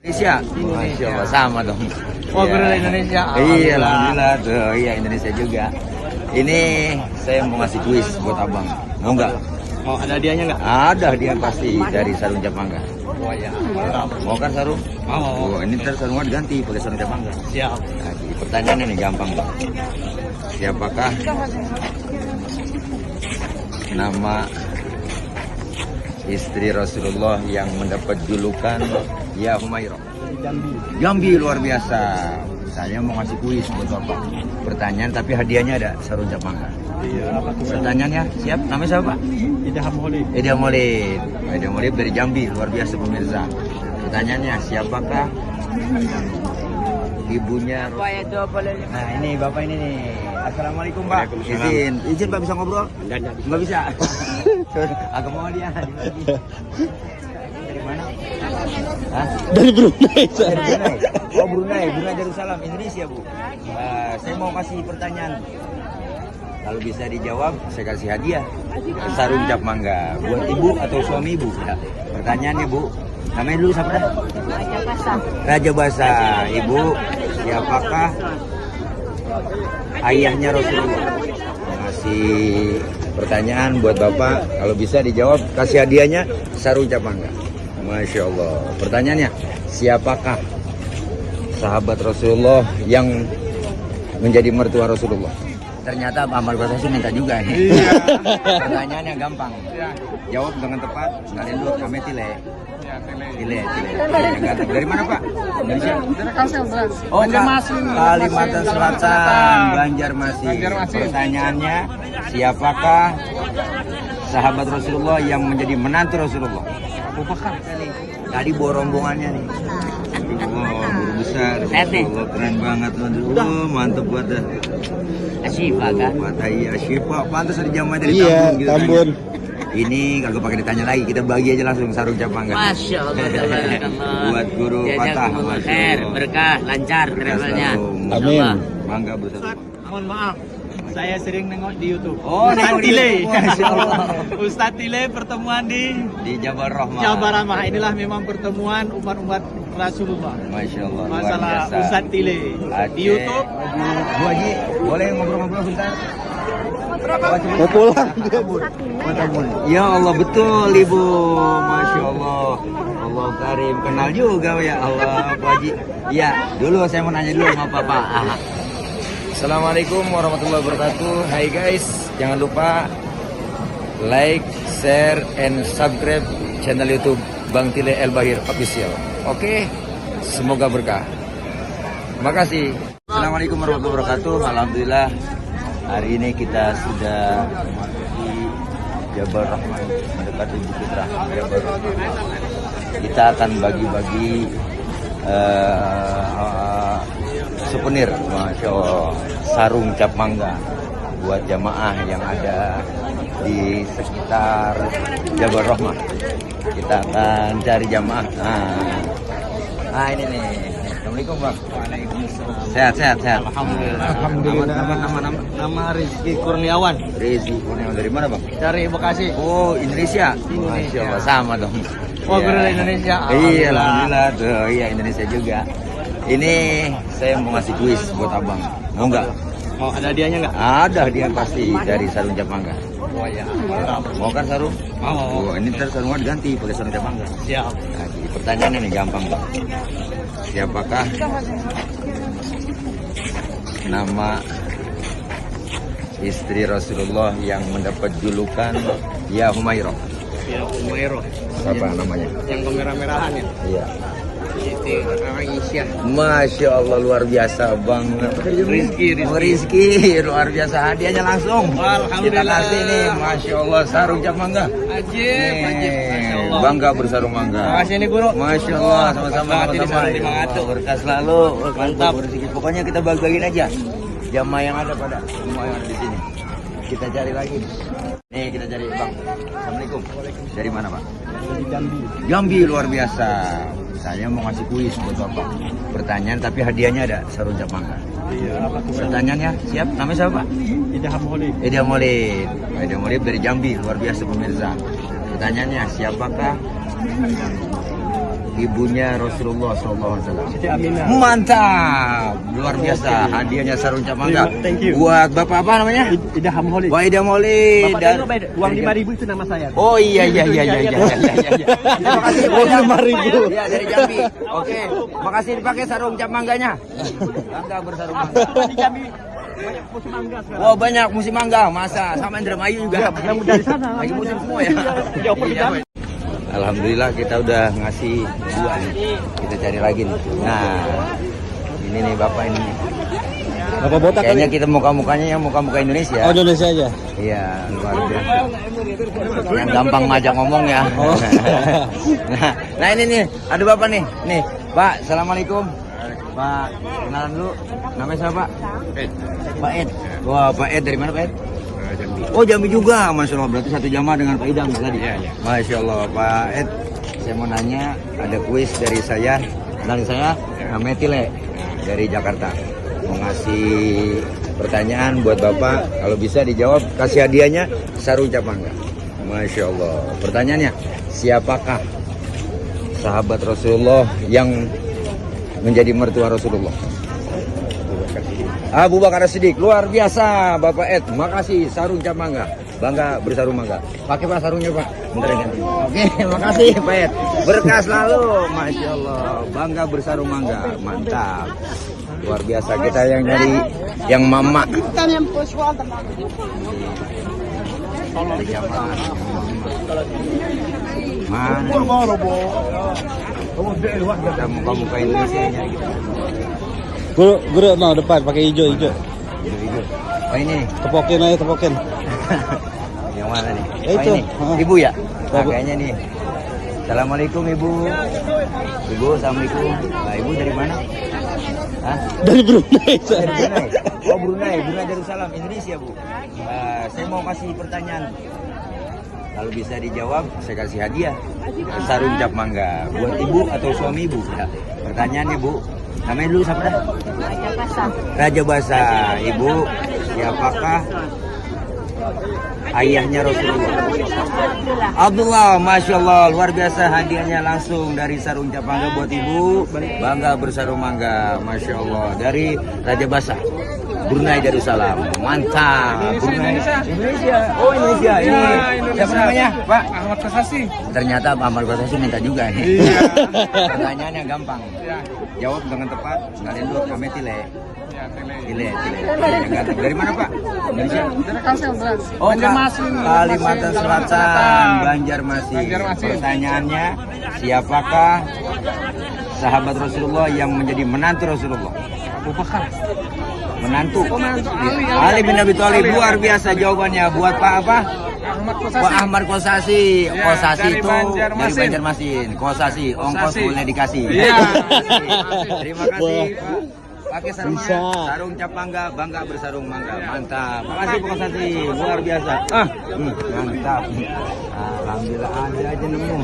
Indonesia. Masya Allah, sama dong. Oh, guru Indonesia. Iya, alhamdulillah tuh. Iya, Indonesia juga. Ini saya mau ngasih kuis buat abang. Mau nggak? Mau ada hadiahnya nggak? Ada hadiah pasti dari sarung cap mangga. Oh ya. Mau kan sarung? Mau. Oh, ini ntar sarungnya diganti pakai sarung cap mangga. Siap. Nah, jadi pertanyaannya nih gampang bang. Siapakah nama istri Rasulullah yang mendapat julukan Ya Humairah? Jambi, luar biasa. Saya mau ngasih kuis buat bapak. Pertanyaan tapi hadiahnya ada sarung cap mangga. Pertanyaannya siap? Namanya siapa? Ida Hamoli. Ida Molid. Ida Molid dari Jambi, luar biasa pemirsa. Pertanyaannya siapakah ibunya? Nah ini bapak ini nih. Assalamualaikum Pak. Izin Pak bisa ngobrol? Nggak bisa. Agak mau dia. Dari mana? Hah? Dari Brunei. Dari Brunei. Oh Brunei Darussalam Indonesia Bu. Saya mau kasih pertanyaan. Kalau bisa dijawab, saya kasih hadiah sarung cap mangga buat ibu atau suami ibu. Ya. Pertanyaannya Bu, namanya dulu siapa dah? Raja Basa. Ibu, siapakah ayahnya Rasulullah? Masih pertanyaan buat Bapak. Kalau bisa dijawab, kasih hadiahnya sarung cap mangga. Masya Allah. Pertanyaannya, siapakah sahabat Rasulullah yang menjadi mertua Rasulullah? Ternyata Pak Amar Basasi minta juga nih. Iya. Pertanyaannya gampang. Jawab dengan tepat. Sekalian dulu kami Tile. Tile. Dari mana Pak? Indonesia. Dari Kalsel. Oh, Kalimantan Selatan, Banjarmasin. Pertanyaannya, siapakah sahabat Rasulullah yang menjadi menantu Rasulullah? Abu Bakar. Tadi bawa rombongannya nih. Oh, guru besar. Allah, keren banget. Aduh, mantep buat dah. Asyifa kan? Iya, Asyifa. Pantas ada jamaah dari Tambun. Gitu Tambun. Ini kagak pakai ditanya lagi, kita bagi aja langsung sarung cap mangga. Masya Allah, buat guru Fatah. Khair, berkah, lancar travelnya. Amin. Mangga bersama. Mohon maaf, saya sering nengok di YouTube. Oh, nengok di Tile. Masya Allah. Ustadz Tile pertemuan di Jabal Rahmah. Jabar Rahmah. Inilah memang pertemuan umat-umat Rasulullah. Masya Allah. Masalah Ustadz Tile di YouTube. Bu Haji, boleh ngobrol-ngobrol bentar? Mau pulang. Ya Allah, betul Ibu. Masya Allah. Allah karim. Kenal juga ya Allah Pak Haji. Iya, dulu saya mau nanya dulu sama Bapak. Assalamualaikum warahmatullahi wabarakatuh. Hai guys, jangan lupa like, share, and subscribe channel YouTube Bang Tile El Bahir Official. Oke, semoga berkah. Makasih. Assalamualaikum warahmatullahi wabarakatuh. Alhamdulillah hari ini kita sudah memasuki Jabal Rahmah, mendekati Bukit Rahmah Jabal Rahmah. Kita akan bagi-bagi souvenir, Masya Allah, sarung cap mangga buat jamaah yang ada di sekitar Jabal Rahmah. Kita akan cari jamaah. Nah ini nih. Assalamualaikum Bang. Waalaikumsalam. Sehat. Alhamdulillah. Nama Rizky Kurniawan. Rizky Kurniawan dari mana Bang? Dari Bekasi. Oh Indonesia. Masya Allah, sama dong. Oh, Ya. guru Indonesia. Iya, alhamdulillah tuh. Iya, Indonesia juga. Ini saya mau ngasih kuis buat abang. Mau nggak? Mau ada hadiahnya nggak? Ada hadiah pasti dari sarung cap mangga. Oh ya. Mau kan sarung? Mau. Oh, ini ntar sarungnya diganti pakai sarung cap mangga. Siap. Nah, jadi pertanyaannya nih gampang bang. Siapakah nama istri Rasulullah yang mendapat julukan Ya Humairah? Ya, Umairah. Apa namanya? Yang kemerah-merahan ya. Iya. Itu Aisyah. Masya Allah, luar biasa banget. Rizky, luar biasa. Hadiahnya langsung. Kita Alhamdulillah. kasih nih, Masya Allah, sarung cap mangga. Ajib. Masya Allah. Bangga bersarung mangga. Makasih nih guru. Masya Allah, sama-sama. Sama-sama. Berkah selalu. Mantap. Rezeki. Pokoknya kita bagi-bagiin aja. Jamaah yang ada pada semua yang ada di sini. Kita cari lagi. Nih kita cari Bang. Assalamualaikum. Dari mana Pak? Dari Jambi. Jambi, luar biasa. Saya mau ngasih kuis buat Bapak. Pertanyaan tapi hadiahnya ada sarung cap mangga. Pertanyaannya siap? Namanya siapa Pak? Ida Hamoli. Ida Molid dari Jambi, luar biasa pemirsa. Pertanyaannya, siapakah ibunya Rasulullah SAW. Mantap, luar biasa. Hadiahnya sarung cap mangga. Thank you. Buat bapak apa namanya? Idaham Holid. Pak Idam Holid. Bapak dan uang 5.000 itu nama saya. oh iya. Terima kasih Uang Pak. 5.000. Iya dari Jambi. Oke, makasih dipakai sarung cap mangganya. Bangga bersarung mangga. Di Jambi banyak musim mangga sekarang. Oh banyak musim mangga, masa sama Indramayu juga. Yang dari sana. Lagi musim semua ya. Jauh pergi Iya, Pak. Alhamdulillah kita udah ngasih 2 nih. Kita cari lagi nih. Nah, ini nih bapak ini. Bapak botak Kayaknya kita muka-mukanya yang muka-muka Indonesia. Oh, Indonesia aja. Iya, luar biasa. Yang gampang ngajak ngomong ya. Oh. nah ini nih, ada bapak nih. Nih, Pak, assalamualaikum. Pak, kenalan dulu. Namanya siapa, Pak? Pak Ed. Wah, Pak Ed dari mana, Pak Ed? Jambi. Oh, Jambi juga. Masya Allah, berarti satu jamaah dengan Pak Idam tadi. Iya. Masya Allah, Pak Ed. Saya mau nanya, ada kuis dari saya. Kenalin saya, namanya Tile dari Jakarta. Mau ngasih pertanyaan buat Bapak. Kalau bisa dijawab, kasih hadiahnya sarung cap mangga. Masya Allah. Pertanyaannya, siapakah sahabat Rasulullah yang menjadi mertua Rasulullah? Abu Bakar Siddiq. Luar biasa Bapak Ed. Makasih sarung cap mangga. Bangga bersarung mangga. Pakai Pak sarungnya Pak. Bentar ya ganti. Oke, makasih Pak Ed. Berkah selalu. Masya Allah. Bangga bersarung mangga. Mantap. Luar biasa kita yang nyari yang mama. Mana? Kita muka-muka Indonesia nyari. Guru no depan pakai hijau. Hijau. Oh ini. Tepokin aja, tepokin. Yang mana nih? Ya, Oh, itu. ini. Ah. Ibu ya? Nah, Ibu. kayaknya nih. Assalamualaikum Ibu. Ibu, assalamualaikum. Nah, Ibu dari mana? Hah? Dari Brunei. Dari Brunei. Oh Brunei Darussalam, Indonesia Bu. Saya mau kasih pertanyaan. Kalau bisa dijawab, saya kasih hadiah sarung cap mangga buat ibu atau suami ibu. Ya. Pertanyaannya Bu, namanya dulu siapa dah? Raja Basa. Ibu, siapakah ayahnya Rasulullah? Abdullah. Masya Allah, luar biasa hadiahnya langsung dari sarung cap mangga buat ibu. Bangga bersarung mangga, Masya Allah, dari Raja Basa, Brunei Darussalam. Mantap. Brunei. Indonesia. Oh Indonesia. Ini siapa namanya Pak? Ahmad Kasasi. Ternyata Pak Ahmad Kosasi minta juga nih. Iya. Pertanyaannya gampang. Ya. Jawab dengan tepat. Sekalian dulu kami Tile. Ya, Tele. Tile. Yang ganteng. Dari mana Pak? Indonesia. Dari Kalsel, Bras. Oh, Banjarmasin. Kalimantan Selatan, Banjarmasin. Banjarmasin. Pertanyaannya, siapakah sahabat Rasulullah yang menjadi menantu Rasulullah? Abu Bakar. Menantu. Oh, menantu Ali. Ali bin Abi Thalib. Luar biasa jawabannya. Buat Pak apa? Ahmad Kasasi. Pak Ahmad Kosasi. Ya, Kosasi dari itu Banjarmasin. dari Banjarmasin. Kosasi, ongkos Kosasi. boleh dikasih. Iya. Terima kasih Pak. Pakai sarung Bisa. sarung cap mangga, bangga bersarung mangga. Mantap. Makasih Pak Kosasi, luar biasa. Mantap. Alhamdulillah ada aja nemu.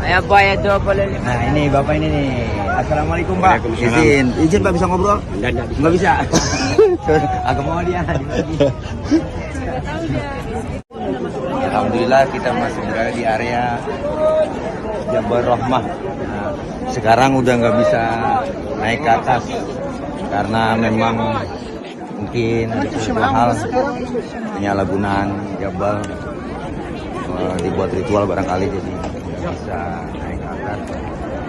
Ayo Pak ya 25. Nah ini bapak ini nih. Assalamualaikum Pak. Waalaikumsalam. Izin Pak bisa ngobrol? Enggak. Nggak bisa. Agak mau dia dibagi. Alhamdulillah kita masih berada di area Jabal Rahmah. Nah, sekarang udah nggak bisa naik ke atas karena memang mungkin ada sesuatu hal penyalahgunaan Jabal dibuat ritual barangkali jadi nggak bisa naik ke atas.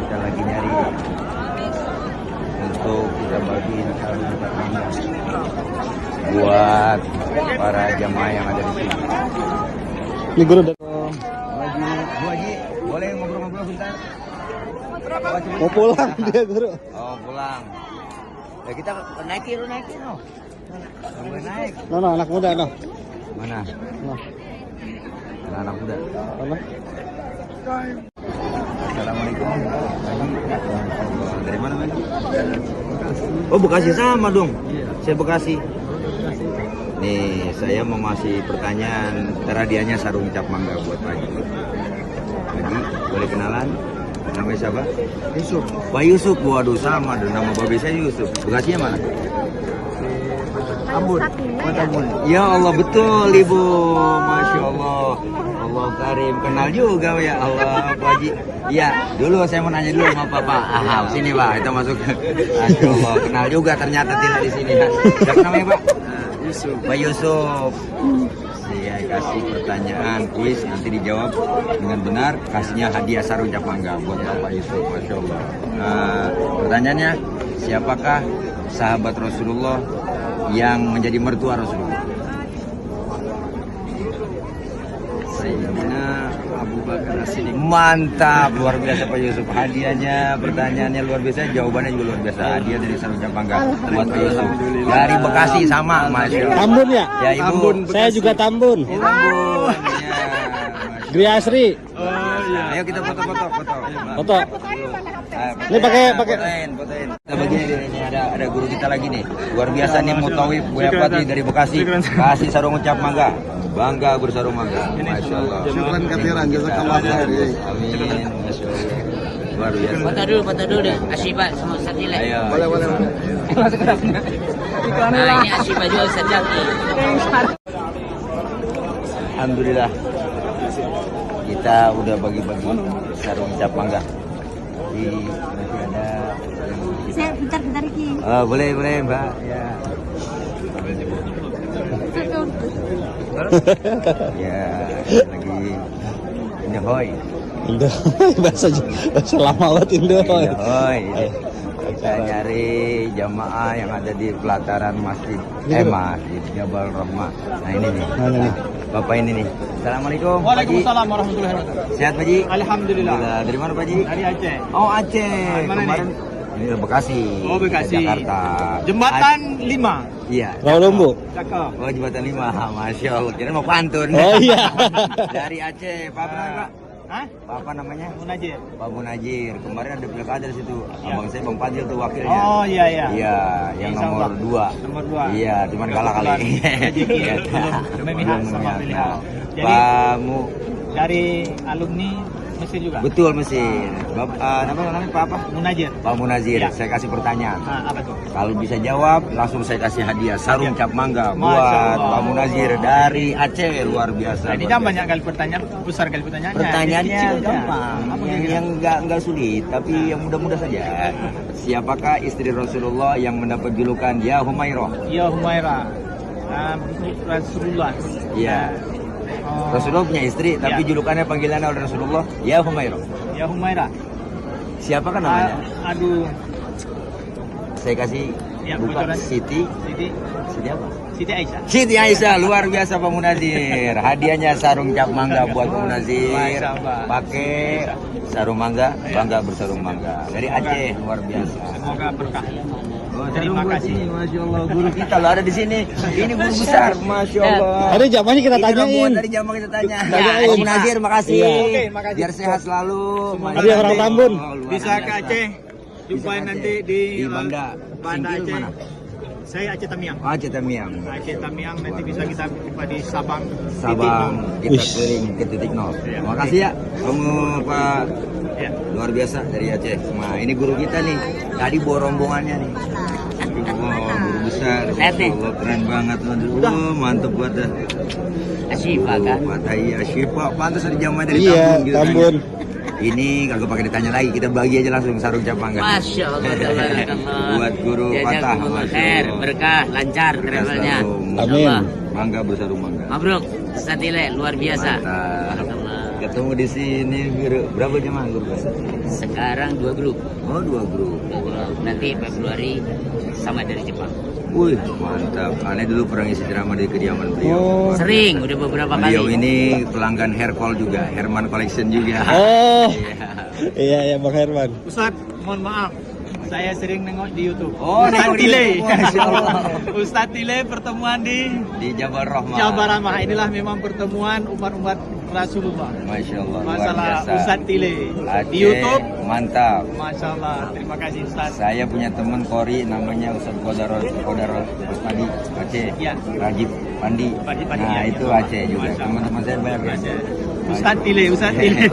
Kita lagi nyari untuk kita bagiin sarung cap mangga buat para jamaah yang ada di sini. Ini guru udah Bu Haji, boleh ngobrol-ngobrol bentar? mau pulang dia guru. Oh pulang. Ya kita naikin no. Nggak boleh naik. No, anak muda no. Mana? No. Anak muda. Apa? Assalamualaikum. Dari mana Mas? Oh Bekasi sama dong. Saya Bekasi. Nih saya mau ngasih pertanyaan. Hadiahnya sarung cap mangga buat Pak Haji. Haji, boleh kenalan? Namanya siapa? Yusuf. Pak Yusuf. Waduh sama dengan nama babi saya Yusuf. Bekasinya mana? Ambon. Ya Allah betul Ibu. Masya Allah. Allah karim, kenal juga ya Allah Pak Haji. Iya, dulu saya mau nanya dulu sama Bapak. Sini Pak, kita masuk. Masya Allah, kenal juga ternyata tidak di sini. Siapa namanya Pak? Yusuf. Pak Yusuf. Saya kasih pertanyaan kuis, nanti dijawab dengan benar, kasihnya hadiah sarung cap mangga buat Bapak Yusuf. Masya Allah. Pertanyaannya, siapakah sahabat Rasulullah yang menjadi mertua Rasulullah? Sayyidina Abu Bakar As-Siddiq. Mantap, luar biasa Pak Yusuf. Hadiahnya, pertanyaannya luar biasa, jawabannya juga luar biasa. Hadiah dari sarung cap mangga buat Pak Yusuf. Dari Bekasi sama, Masya Allah. Tambun ya? Ya Ibu. Saya juga Tambun. Tambun. Ya, Gri Asri. ayo kita foto-foto. Foto. Ini pakai. Fotoin. Kita begini ini ada guru kita lagi nih. Luar biasa nih Mutawif Boyapati dari Bekasi. Kasih sarung cap mangga. Bangga bersarung mangga. Masya Allah. Syukran kathiran, jazakallah khair. Amin. Masya Allah. Luar biasa. Foto dulu deh. Asyifa sama Ustaz Tile. Ayo. Boleh. Nah, ini Asyifa juga Ustaz Jaki. Alhamdulillah. Kita udah bagi-bagi sarung cap mangga. Nanti ada. Saya bentar Ki. Boleh Mbak. Ya. Ya, lagi Indohoy. bahasa lama banget Indohoy. Kita nyari jamaah yang ada di pelataran masjid Jabal Rahmah. Nah ini nih. Bapak ini nih. Assalamualaikum. Waalaikumsalam warahmatullahi wabarakatuh. Sehat Pak Ji? Alhamdulillah. Dari mana Pak Ji? Dari Aceh. Oh Aceh. Mana Kemarin ini Bekasi. Oh Bekasi. Jakarta. Jembatan 5. Iya. Rawalumbu. Cakep. Oh jembatan 5. Masya Allah. Kira mau pantun. Oh iya. Dari Aceh. Pak apa namanya Pak? Hah? Apa namanya? Munajir. Pak Munajir. Kemarin ada pilkada di situ. Abang saya Bang Fadil tuh wakilnya. Oh iya. Iya, yang Insya nomor Allah. 2. Nomor 2. Iya, cuman kalah kali. Rezeki ya. Belum memihak sama pilihan. Jadi Kamu dari alumni Mesir juga. betul mesin. Namanya Pak apa? Munajir. Pak Munazir. Ya. Saya kasih pertanyaan. Apa tuh? Kalau bisa jawab, langsung saya kasih hadiah sarung cap mangga Masya buat Allah. Pak Munazir dari Aceh. Luar biasa. Ini luar kan biasa. banyak kali pertanyaan, besar kali pertanyaannya. Pertanyaannya Kecil aja. gampang, Apa yang nggak sulit, tapi yang mudah-mudah saja. Siapakah istri Rasulullah yang mendapat julukan Ya Humairah? Ya Humaira. Rasulullah. Iya. Oh, Rasulullah punya istri, tapi Ya. julukannya panggilannya oleh Rasulullah Ya Humairah. Ya Humaira. Siapakah namanya? Aduh. Saya kasih Ya, buka bocoran. Siti Siti apa? Siti Aisyah. Siti Aisyah, luar biasa Pak Munazir. Hadiahnya sarung cap mangga buat Pak Munazir. Masya Allah. Pakai sarung mangga, bangga bersarung mangga. Dari Aceh, luar biasa. Semoga berkah. Oh, Terima kasih. Masya Allah, guru kita lo ada di sini. Ini guru besar, Masya Allah. Tadi zamannya kita Ini tanyain. rombongan dari jamaah kita tanya. Tanyain. Pak Munazir, makasih. Iya. Oke, makasih. Biar sehat selalu. Tadi orang Tambun. luar Bisa ke biasa. Aceh. Jumpain Bisa ke nanti Aceh. di Di Banda. Banda Singkil Aceh. mana? Saya Aceh Tamiang. Aceh Tamiang. Aceh Tamiang nanti bisa kita jumpa di Sabang. Sabang, kita Wish. keliling ke titik nol. Iya. Terima kasih ya, kamu Pak. Ya. Luar biasa dari Aceh. Nah, ini guru kita nih. Tadi bawa rombongannya nih. Wow, guru besar. Lihat nih. Allah, keren banget. Aduh, mantep buat dah. Asyifa kan. Mata iya, Syifa. Pantas ada jamaah dari Iya, Tambun. Gitu, Tambun. tanya. Ini kagak pakai ditanya lagi, kita bagi aja langsung sarung cap mangga. Masya Allah. Tabarakallah. Buat guru patah. Jazakumullah Masya khair, Allah. berkah, lancar travelnya. Amin. Insyaallah. Bangga bersarung mangga. Mabruk, Ustaz Tile, luar biasa. Mantap. Barakallah. Ketemu di sini guru. Berapa jemaah guru? Sekarang 2 grup. Oh, 2 grup. Nanti Februari sama dari Jepang. Wih, mantap. Aneh dulu pernah isi drama di kediaman beliau. Oh. Sering, udah beberapa Beliau kali. ini pelanggan Haircall juga, Herman Collection juga. Oh. Iya. Iya Bang Herman. Ustaz, mohon maaf. Saya sering nengok di YouTube. Oh, Ustaz nengok di Tile. YouTube. Masya Allah. Ustaz Tile pertemuan di Di Jabal Rahmah. Jabal Rahmah. Inilah memang pertemuan umat-umat Rasulullah. Masya Allah, luar Masalah biasa. Ustaz Tile Aceh, di YouTube. mantap. Masya Allah. Terima kasih Ustaz. Saya punya teman Kori namanya Ustaz Kodar Usmadi Aceh. Ya. Rajib Pandi. Pandi, Nah, ya. itu Aceh juga. Masya Allah. Teman-teman saya banyak ya. Ustaz Tile, Ustaz Tile.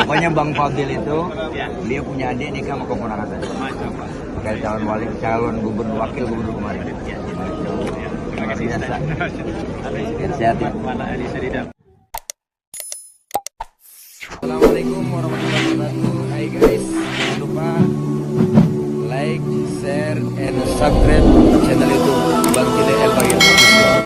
Pokoknya Bang Fadil itu, Ya. beliau punya adik nikah sama keponakan saya. Masya Allah. Kayak calon gubernur, wakil gubernur kemarin. Ya. Masya Allah. Terima kasih Ustaz. Biar sehat ya. Mana Ali Saridah. subscribe channel YouTube